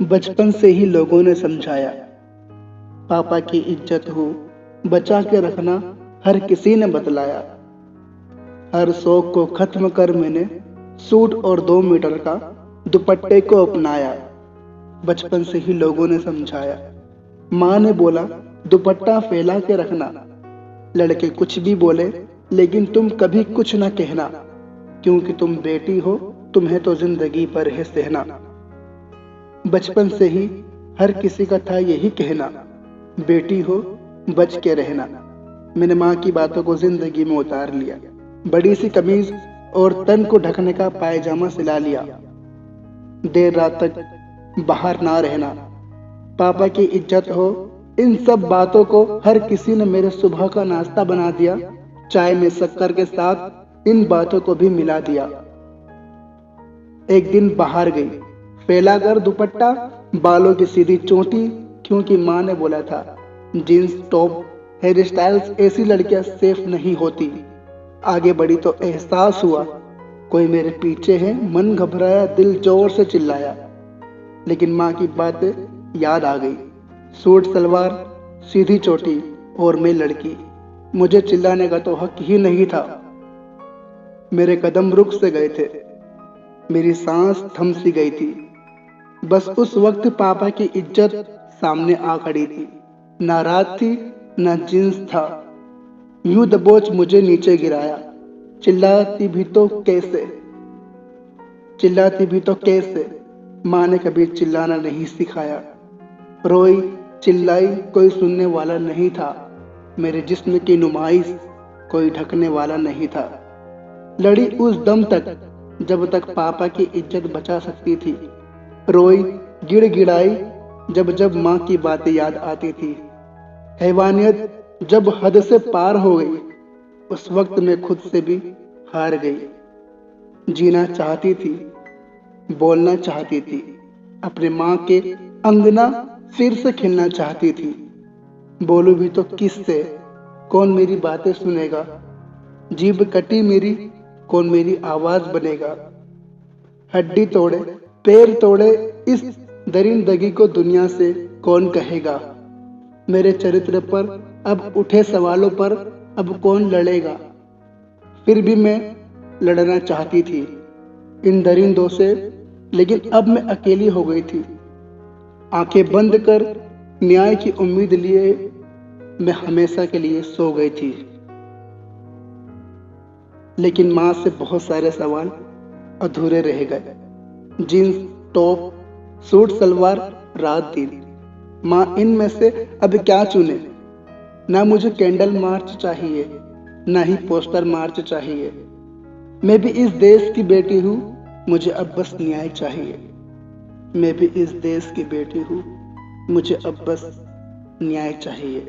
बचपन से ही लोगों ने समझाया, पापा की इज्जत हो बचा के रखना हर किसी ने बतलाया। हर शौक को खत्म कर मैंने सूट और 2 मीटर का दुपट्टे को अपनाया। बचपन से ही लोगों ने समझाया, माँ ने बोला दुपट्टा फैला के रखना, लड़के कुछ भी बोले लेकिन तुम कभी कुछ ना कहना, क्योंकि तुम बेटी हो, तुम्हें तो जिंदगी भर है सहना। बचपन से ही हर किसी का था यही कहना, बेटी हो बच के रहना। मैंने माँ की बातों को जिंदगी में उतार लिया। बड़ी सी कमीज और तन को ढकने का पायजामा सिला लिया। देर रात तक बाहर ना रहना, पापा की इज्जत हो, इन सब बातों को हर किसी ने मेरे सुबह का नाश्ता बना दिया। चाय में शक्कर के साथ इन बातों को भी मिला दिया। एक दिन बाहर गई, फैला कर दुपट्टा, बालों की सीधी चोटी, क्योंकि माँ ने बोला था जींस टॉप हेयर स्टाइल्स ऐसी लड़कियां सेफ नहीं होती। आगे बढ़ी तो एहसास हुआ कोई मेरे पीछे है। मन घबराया, दिल जोर से चिल्लाया, लेकिन माँ की बातें याद आ गई। सूट सलवार, सीधी चोटी और मैं लड़की, मुझे चिल्लाने का तो हक ही नहीं था। मेरे कदम रुक से गए थे, मेरी सांस थम सी गई थी। बस उस वक्त पापा की इज्जत सामने आ खड़ी थी। ना रात थी, ना जींस था, यूं दबोच मुझे नीचे गिराया। चिल्लाती भी तो कैसे, चिल्लाती भी तो कैसे, माँ ने कभी चिल्लाना नहीं सिखाया। रोई चिल्लाई, कोई सुनने वाला नहीं था। मेरे जिस्म की नुमाइश कोई ढकने वाला नहीं था। लड़ी उस दम तक जब तक पापा की इज्जत बचा सकती थी। रोई गिड़गिड़ाई जब जब माँ की बातें याद आती थी। हैवानियत जब हद से पार हो गई, उस वक्त मैं खुद से भी हार गई। जीना चाहती थी, बोलना चाहती थी, अपने माँ के अंगना फिर से खेलना चाहती थी। बोलूं भी तो किससे, कौन मेरी बातें सुनेगा। जीभ कटी मेरी, कौन मेरी आवाज बनेगा। हड्डी तोड़े पैर तोड़े इस दरिंदगी को दुनिया से कौन कहेगा। मेरे चरित्र पर अब उठे सवालों पर अब कौन लड़ेगा। फिर भी मैं लड़ना चाहती थी इन दरिंदों से, लेकिन अब मैं अकेली हो गई थी। आंखें बंद कर न्याय की उम्मीद लिए मैं हमेशा के लिए सो गई थी। लेकिन माँ से बहुत सारे सवाल अधूरे रह गए। जींस टॉप सूट सलवार रात दिन, माँ इनमें से अब क्या चुने। ना मुझे कैंडल मार्च चाहिए, ना ही पोस्टर मार्च चाहिए। मैं भी इस देश की बेटी हूँ, मुझे अब बस न्याय चाहिए। मैं भी इस देश की बेटी हूँ, मुझे अब बस न्याय चाहिए।